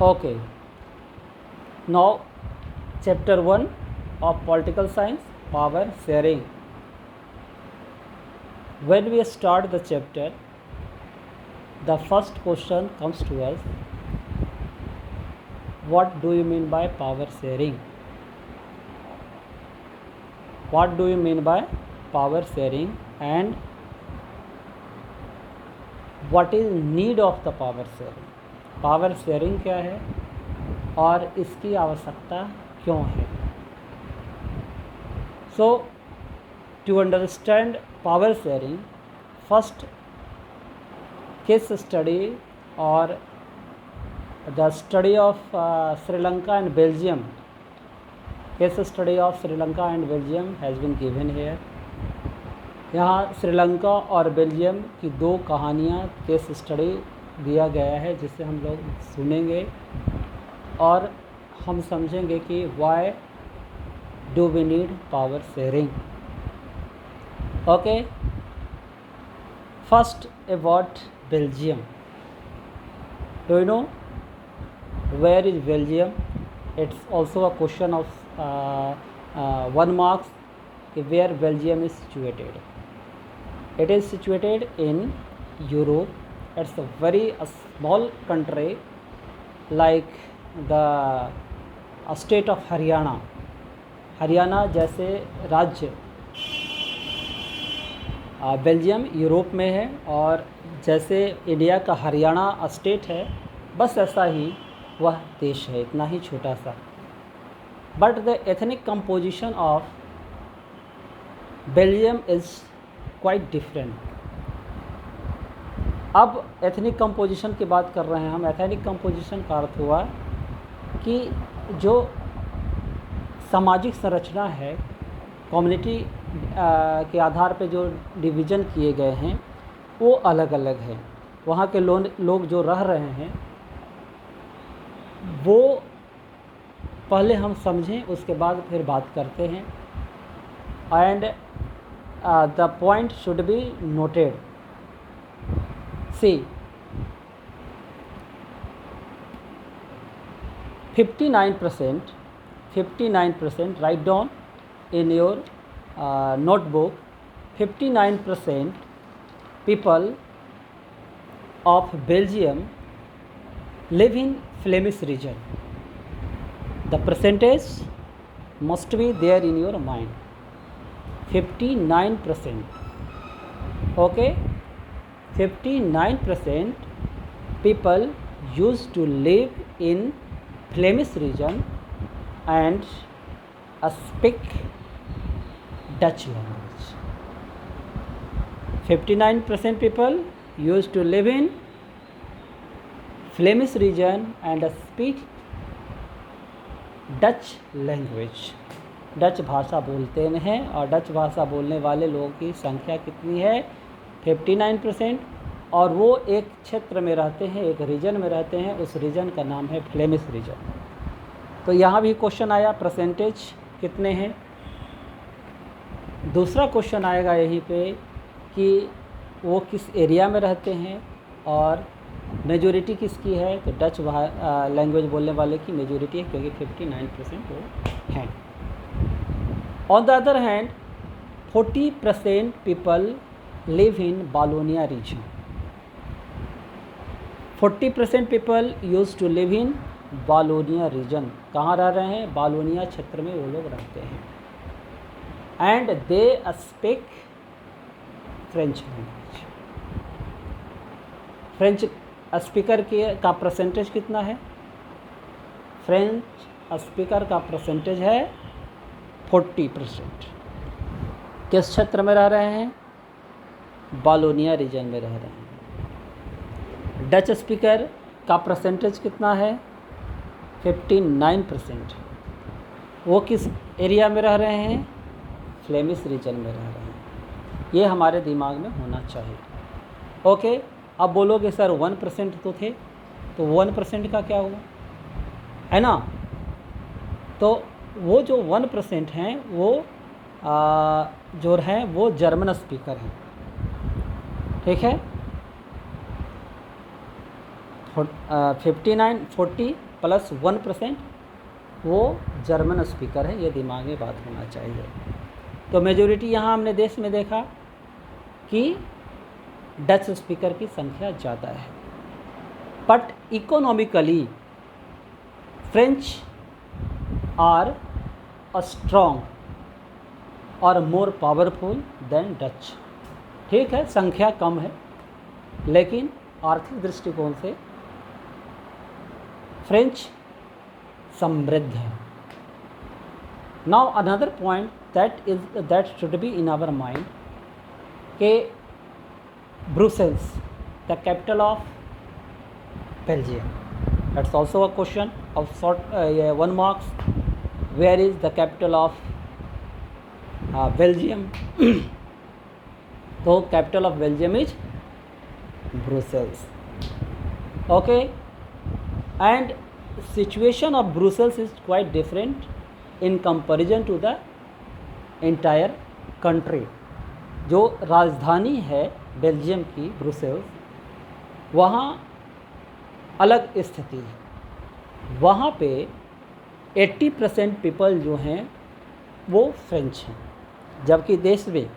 Okay, now chapter 1 of political science, power sharing. When we start the chapter, the first question comes to us: what do you mean by power sharing? What do you mean by power sharing, and what is need of the power sharing? Power sharing क्या है और इसकी आवश्यकता क्यों है? So to understand power sharing, first case study और the study of Sri Lanka and Belgium, case study of Sri Lanka and Belgium has been given here. यहाँ श्रीलंका और बेल्जियम की दो कहानियाँ केस स्टडी दिया गया है, जिससे हम लोग सुनेंगे और हम समझेंगे कि why do we need power sharing. Okay, first about Belgium. Do you know where is Belgium? It's also a question of 1 marks कि where Belgium is situated. It is situated in Europe. It's a very small country like the state of Haryana. Haryana जैसे राज्य Belgium Europe में है, और जैसे India का Haryana state है, बस ऐसा ही वह देश है, इतना ही छोटा सा. But the ethnic composition of Belgium is quite different. अब एथनिक कंपोजिशन की बात कर रहे हैं हम. एथनिक कंपोजिशन का अर्थ हुआ कि जो सामाजिक संरचना है, कम्युनिटी के आधार पे जो डिवीज़न किए गए हैं वो अलग अलग है. वहाँ के लोग जो रह रहे हैं वो पहले हम समझें, उसके बाद फिर बात करते हैं. And the point should be noted. See, 59%, write down in your notebook, 59% people of Belgium live in Flemish region. The percentage must be there in your mind. 59%. Okay? 59% people used to live in Flemish region and speak Dutch language. 59% people used to live in Flemish region and speak Dutch language. Dutch भाषा बोलते हैं, और Dutch भाषा बोलने वाले लोगों की संख्या कितनी है? 59%. और वो एक क्षेत्र में रहते हैं, एक रीजन में रहते हैं. उस रीजन का नाम है फ्लेमिश रीजन. तो यहाँ भी क्वेश्चन आया परसेंटेज कितने हैं. दूसरा क्वेश्चन आएगा यहीं पे कि वो किस एरिया में रहते हैं और मेजॉरिटी किसकी है. तो डच लैंग्वेज बोलने वाले की मेजॉरिटी है, क्योंकि 59% वो हैं. On the other hand 40% people live in Wallonia region. 40% people used to live in Wallonia region. कहाँ रह रहे हैं? वालोनिया क्षेत्र में वो लोग रहते हैं. And they speak French language. French speaker का परसेंटेज कितना है? फ्रेंच स्पीकर का परसेंटेज है 40%. किस क्षेत्र में रह रहे हैं? वालोनिया रीजन में रह रहे हैं. डच स्पीकर का परसेंटेज कितना है? 59%. वो किस एरिया में रह रहे हैं? फ्लेमिश रीजन में रह रहे हैं. ये हमारे दिमाग में होना चाहिए. ओके, अब बोलोगे सर 1% तो थे, तो 1% का क्या हुआ, है ना? तो वो जो 1% हैं वो जो हैं वो जर्मन स्पीकर हैं. ठीक है. 59, 40 +1% वो जर्मन स्पीकर है, ये दिमाग में बात होना चाहिए। तो मेजॉरिटी यहाँ हमने देश में देखा कि डच स्पीकर की संख्या ज़्यादा है, but economically French are strong और मोर पावरफुल देन डच। ठीक है, संख्या कम है लेकिन आर्थिक दृष्टिकोण से फ्रेंच समृद्ध है। Now another point that should be in our mind के Brussels the capital of Belgium, that's also a question of short 1 marks. Where is the capital of Belgium? तो capital of Belgium is Brussels. Okay, and situation of Brussels is quite different in comparison to the entire country. जो राजधानी है Belgium की Brussels, वहाँ अलग स्थिति है। वहाँ पे 80% पीपल जो हैं वो फ्रेंच हैं, जबकि देश में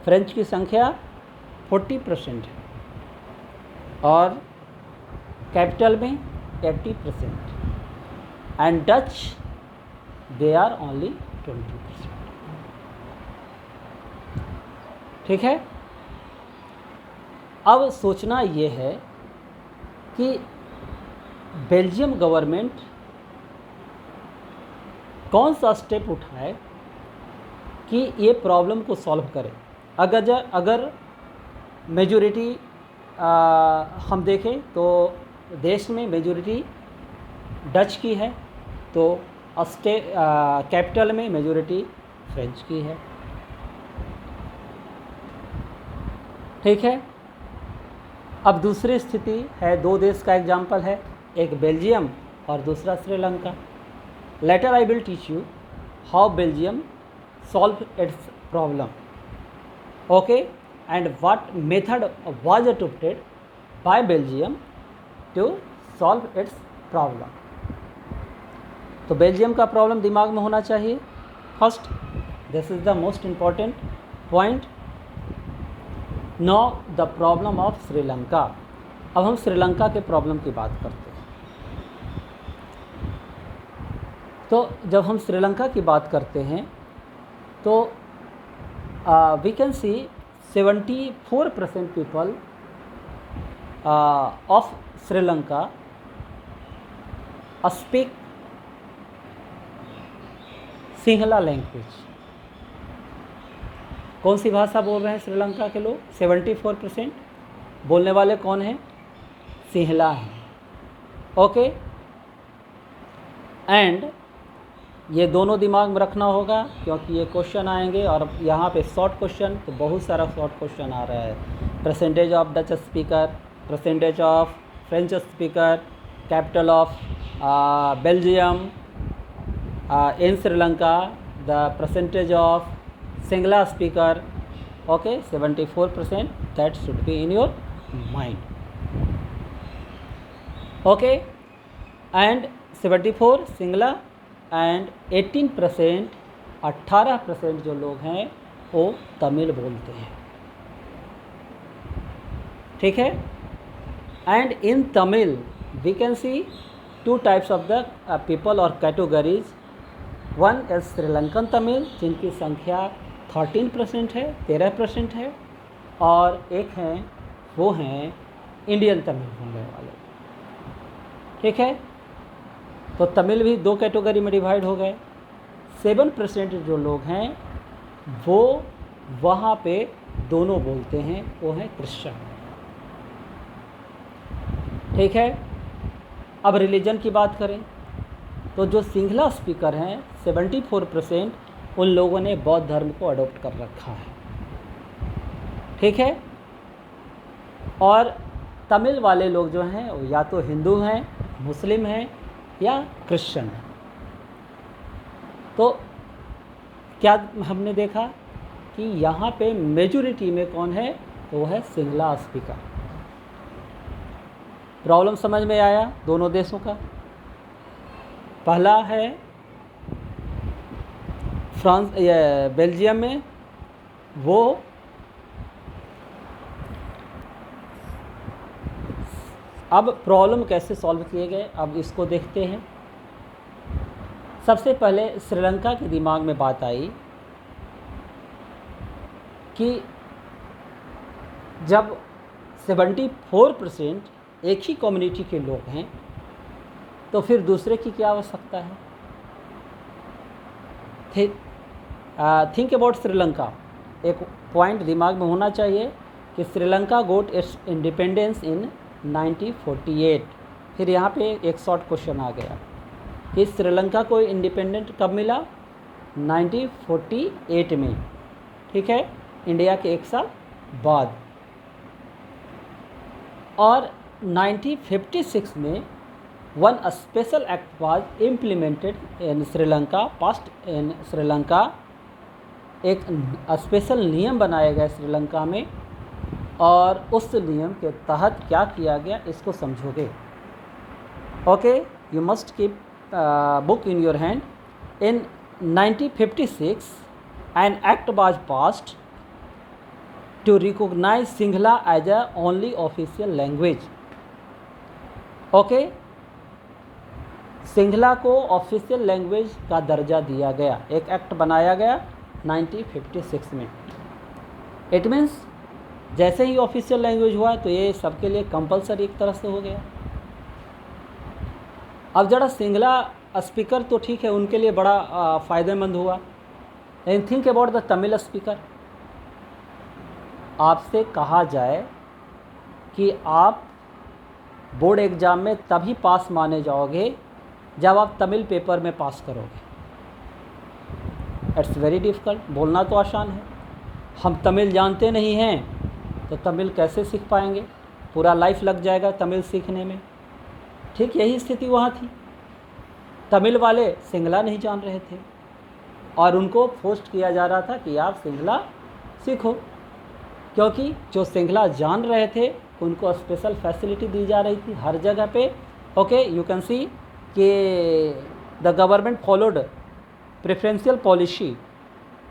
फ्रेंच की संख्या 40% है और कैपिटल में 80% and Dutch they are only 20%। ठीक है, अब सोचना ये है कि बेल्जियम गवर्नमेंट कौन सा स्टेप उठाए कि ये प्रॉब्लम को सॉल्व करे। अगर मेजॉरिटी हम देखें तो देश में मेजॉरिटी डच की है, तो कैपिटल में मेजॉरिटी फ्रेंच की है। ठीक है, अब दूसरी स्थिति है, 2 देश का एग्जाम्पल है, एक बेल्जियम और दूसरा Sri Lanka. Later I will teach you how Belgium solve its problem, okay, and what method was adopted by Belgium to solve its problem। तो बेल्जियम का प्रॉब्लम दिमाग में होना चाहिए। First, this is the most important point. Now the problem of Sri Lanka. अब हम श्रीलंका के problem की बात करते हैं। तो जब हम श्रीलंका की बात करते हैं तो we can see 74% people of Sri Lanka speak Sinhala language. कौन सी भाषा बोल रहे हैं श्रीलंका के लोग? 74% बोलने वाले कौन हैं? सिंहला हैं। ओके, एंड ये दोनों दिमाग में रखना होगा क्योंकि ये क्वेश्चन आएंगे और यहाँ पे शॉर्ट क्वेश्चन, तो बहुत सारा शॉर्ट क्वेश्चन आ रहा है। Percentage of Dutch speaker, percentage of French speaker, capital of Belgium in Sri Lanka, the percentage of Singla speaker. Okay, 74% that should be in your mind. Okay, and 74 Singla and 18% 18% जो लोग हैं वो तमिल बोलते हैं। ठीक है, and in Tamil we can see 2 types of the people और categories. One is Sri Lankan Tamil जिनकी संख्या 13% है, 13% है, और एक हैं वो हैं इंडियन तमिल बोलने वाले। ठीक है, तो तमिल भी 2 कैटेगरी में डिवाइड हो गए। 7% जो लोग हैं वो वहाँ पे दोनों बोलते हैं, वो हैं क्रिश्चियन। ठीक है, अब रिलीजन की बात करें तो जो सिंगला स्पीकर हैं 74% उन लोगों ने बौद्ध धर्म को अडॉप्ट कर रखा है। ठीक है, और तमिल वाले लोग जो हैं या तो हिंदू हैं, मुस्लिम हैं या क्रिश्चियन हैं। तो क्या हमने देखा कि यहाँ पे मेजॉरिटी में कौन है? तो वो है सिंगला स्पीकर। प्रॉब्लम समझ में आया दोनों देशों का? पहला है फ्रांस बेल्जियम में, वो अब प्रॉब्लम कैसे सॉल्व किए गए, अब इसको देखते हैं। सबसे पहले श्रीलंका के दिमाग में बात आई कि जब 74% एक ही कम्युनिटी के लोग हैं तो फिर दूसरे की क्या आवश्यकता है। Think about Sri Lanka. एक पॉइंट दिमाग में होना चाहिए कि श्रीलंका गोट इट्स इंडिपेंडेंस इन 1948। फिर यहाँ पे एक शॉर्ट क्वेश्चन आ गया कि श्रीलंका को इंडिपेंडेंट कब मिला, 1948 में, ठीक है, इंडिया के एक साल बाद। और 1956 में one special act was implemented in Sri Lanka, passed in Sri Lanka. एक स्पेशल नियम बनाया गया श्रीलंका में, और उस नियम के तहत क्या किया गया इसको समझोगे। Okay, you must keep book in your hand. In 1956 an act was passed to recognise Sinhala as a only official language. Okay, Sinhala को ऑफिशियल लैंग्वेज का दर्जा दिया गया, एक एक्ट बनाया गया 1956 में। इट मीन्स जैसे ही ऑफिशियल लैंग्वेज हुआ तो ये सबके लिए कंपलसरी एक तरह से हो गया। अब जरा सिंगला स्पीकर तो ठीक है, उनके लिए बड़ा फ़ायदेमंद हुआ। And think about the Tamil speaker. आपसे कहा जाए कि आप बोर्ड एग्ज़ाम में तभी पास माने जाओगे जब आप तमिल पेपर में पास करोगे। It's very difficult. बोलना तो आसान है, हम तमिल जानते नहीं हैं तो तमिल कैसे सीख पाएंगे, पूरा लाइफ लग जाएगा तमिल सीखने में। ठीक यही स्थिति वहाँ थी। तमिल वाले सिंगला नहीं जान रहे थे और उनको फोर्स किया जा रहा था कि आप सिंगला सीखो, क्योंकि जो सिंगला जान रहे थे उनको स्पेशल फैसिलिटी दी जा रही थी हर जगह पे। ओके, यू कैन सी कि the government followed preferential policy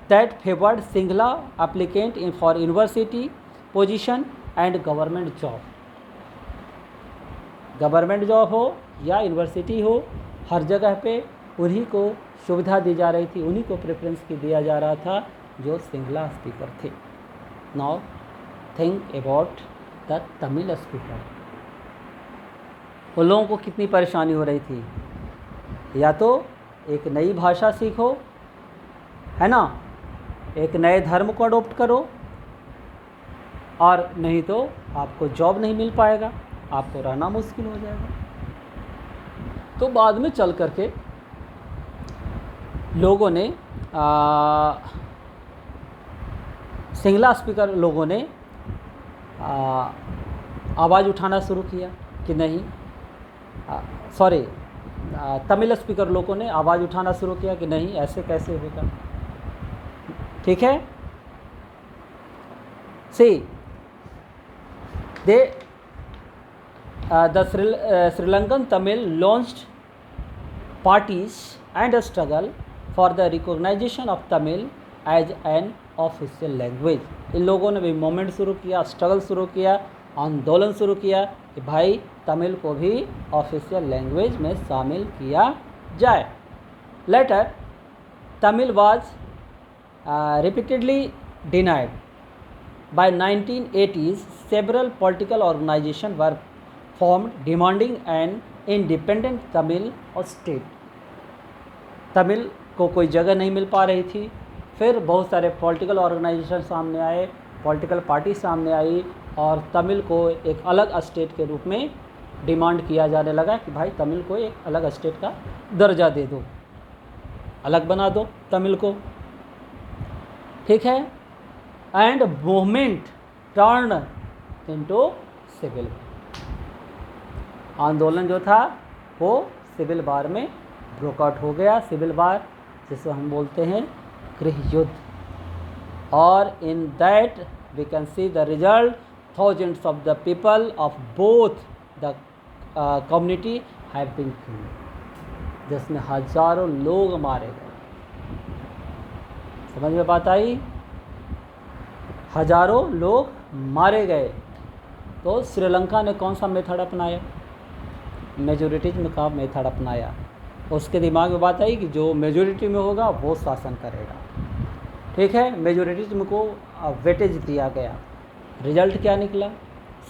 that favoured Singla applicant in for university position and government job. Government job हो या यूनिवर्सिटी हो, हर जगह पे उन्हीं को सुविधा दी जा रही थी, उन्हीं को प्रेफरेंस की दिया जा रहा था जो सिंगला स्पीकर थे। Now think about the Tamil speaker. उन लोगों को कितनी परेशानी हो रही थी। या तो एक नई भाषा सीखो, है ना, एक नए धर्म को अडोप्ट करो, और नहीं तो आपको जॉब नहीं मिल पाएगा, आपको रहना मुश्किल हो जाएगा। तो बाद में चल करके लोगों ने सिंगला स्पीकर लोगों ने आवाज़ उठाना शुरू किया कि नहीं, सॉरी, तमिल स्पीकर लोगों ने आवाज़ उठाना शुरू किया कि नहीं, ऐसे कैसे होगा। ठीक है, see they the Sri Lankan Tamil launched parties and struggle for the recognisation of Tamil as an official language. इन लोगों ने भी मूवमेंट शुरू किया, स्ट्रगल शुरू किया, आंदोलन शुरू किया कि भाई तमिल को भी ऑफिशियल लैंग्वेज में शामिल किया जाए। Later Tamil was repeatedly denied. By 1980s, several political organizations were formed demanding an independent Tamil और state. तमिल को कोई जगह नहीं मिल पा रही थी। फिर बहुत सारे पॉलिटिकल ऑर्गेनाइजेशन सामने आए, पॉलिटिकल पार्टी सामने आई और तमिल को एक अलग स्टेट के रूप में डिमांड किया जाने लगा कि भाई तमिल को एक अलग स्टेट का दर्जा दे दो, अलग बना दो तमिल को। ठीक है, and movement turn into civil. आंदोलन जो था वो सिविल वार में ब्रोकआउट हो गया। सिविल वार जिसे हम बोलते हैं गृह युद्ध। और in that we can see the result, thousands of the people of both the community have been killed. जिसमें हजारों लोग मारे गए। समझ में बात आई? हजारों लोग मारे गए। तो श्रीलंका ने कौन सा मेथड अपनाया? मेजोरिटिज्म का मेथड अपनाया। उसके दिमाग में बात आई कि जो मेजोरिटी में होगा वो शासन करेगा। ठीक है, मेजोरिटिज्म को वेटेज दिया गया। रिजल्ट क्या निकला?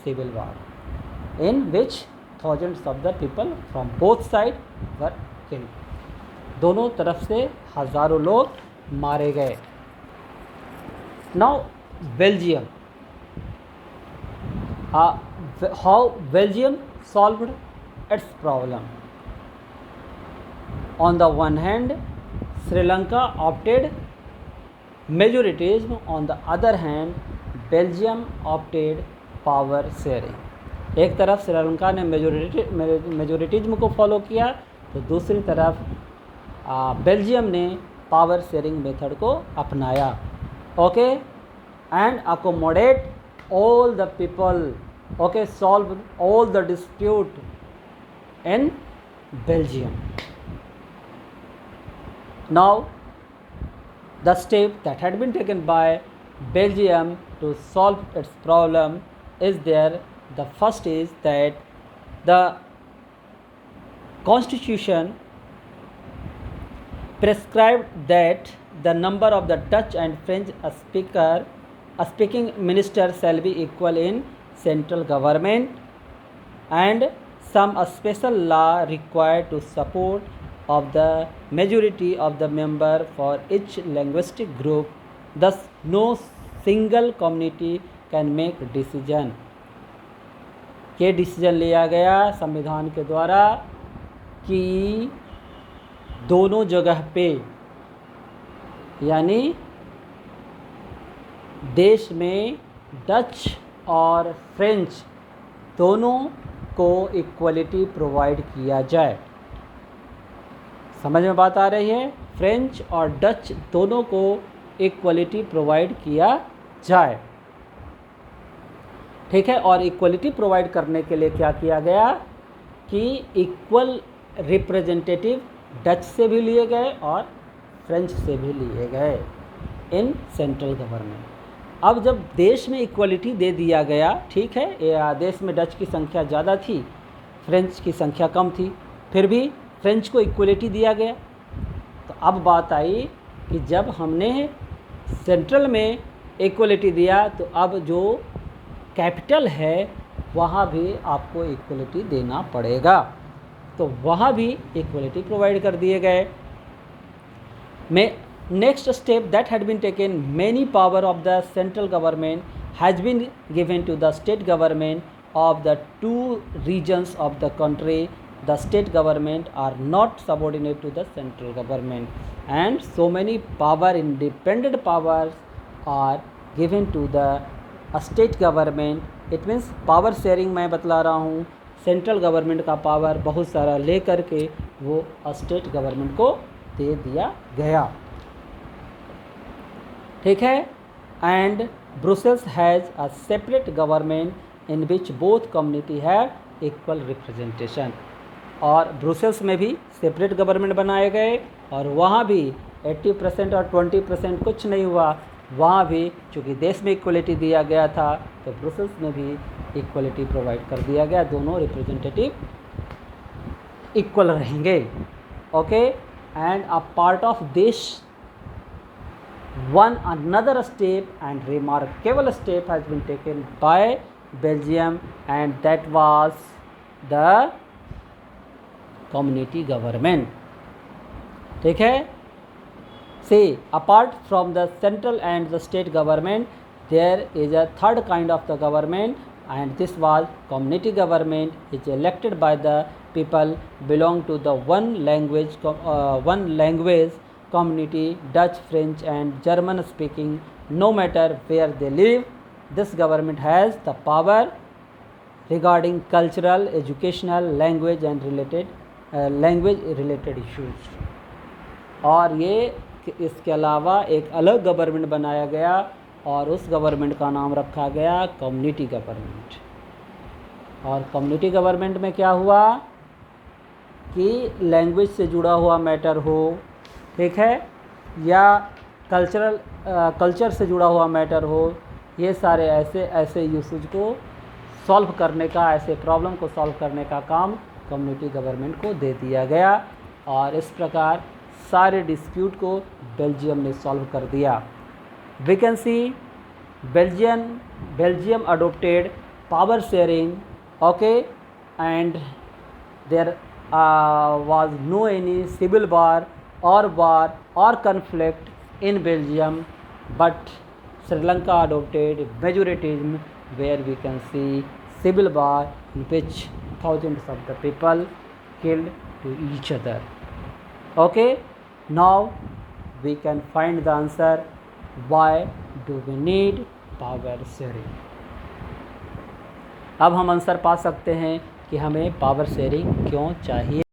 Civil war in which thousands of the people from both side were killed. दोनों तरफ से हजारों लोग मारे गए। Now Belgium, how Belgium solved its problem? On the one hand, Sri Lanka opted majoritism. On the other hand, Belgium opted power sharing. एक तरफ श्रीलंका ने मेजोरिटिज्म को फॉलो किया, तो दूसरी तरफ बेल्जियम ने पावर शेयरिंग मेथड को अपनाया। Okay, and accommodate all the people, okay, solve all the dispute in Belgium. Now, the step that had been taken by Belgium to solve its problem is there. The first is that the constitution prescribed that the number of the Dutch and French speaking ministers shall be equal in central government, and some special law required to support of the majority of the member for each linguistic group. Thus, no single community can make decision. ये decision लिया गया संविधान के द्वारा कि दोनों जगह पे, यानी देश में डच और फ्रेंच दोनों को इक्वलिटी प्रोवाइड किया जाए। समझ में बात आ रही है? फ्रेंच और डच दोनों को इक्वलिटी प्रोवाइड किया जाए। ठीक है, और इक्वलिटी प्रोवाइड करने के लिए क्या किया गया कि इक्वल रिप्रेजेंटेटिव डच से भी लिए गए और फ्रेंच से भी लिए गए इन सेंट्रल गवर्नमेंट। अब जब देश में इक्वलिटी दे दिया गया, ठीक है, देश में डच की संख्या ज़्यादा थी, फ्रेंच की संख्या कम थी, फिर भी फ्रेंच को इक्वलिटी दिया गया। तो अब बात आई कि जब हमने सेंट्रल में इक्वलिटी दिया, तो अब जो कैपिटल है वहाँ भी आपको इक्वलिटी देना पड़ेगा। तो वहाँ भी इक्वलिटी प्रोवाइड कर दिए गए। Next step that had been taken, many power of the central government has been given to the state government of the two regions of the country. The state government are not subordinate to the central government, and so many independent powers are given to the state government. It means power sharing मैं बतला रहा हूँ, central government का power बहुत सारा ले करके वो स्टेट गवर्नमेंट को दे दिया गया। ठीक है, and Brussels has a separate government in which both community have equal representation. और ब्रुसेल्स में भी सेपरेट गवर्नमेंट बनाए गए, और वहाँ भी 80% और 20% कुछ नहीं हुआ। वहाँ भी चूँकि देश में इक्वलिटी दिया गया था, तो ब्रुसेल्स में भी इक्वलिटी प्रोवाइड कर दिया गया, दोनों रिप्रेजेंटेटिव इक्वल रहेंगे। Okay, and a part of this one another step and remarkable step has been taken by Belgium, and that was the community government. ठीक है, see, apart from the central and the state government, there is a third kind of the government, and this was community government, is elected by the people belong to the one language community, Dutch, French and German speaking, no matter where they live. This government has the power regarding cultural, educational, language and related issues. और ये इसके अलावा एक अलग government बनाया गया, और उस गवर्नमेंट का नाम रखा गया कम्युनिटी गवर्नमेंट। और कम्युनिटी गवर्नमेंट में क्या हुआ कि लैंग्वेज से जुड़ा हुआ मैटर हो, ठीक है, या कल्चर से जुड़ा हुआ मैटर हो, ये सारे ऐसे यूसेज को सॉल्व करने का, ऐसे प्रॉब्लम को सॉल्व करने का काम कम्युनिटी गवर्नमेंट को दे दिया गया और इस प्रकार सारे डिस्प्यूट को बेल्जियम ने सॉल्व कर दिया। We can see Belgium adopted power sharing, okay, and there was no any civil war or conflict in Belgium, but Sri Lanka adopted majoritism, where we can see civil war in which thousands of the people killed to each other. Okay, now we can find the answer, why do we need power sharing. अब हम answer पा सकते हैं कि हमें power sharing क्यों चाहिए।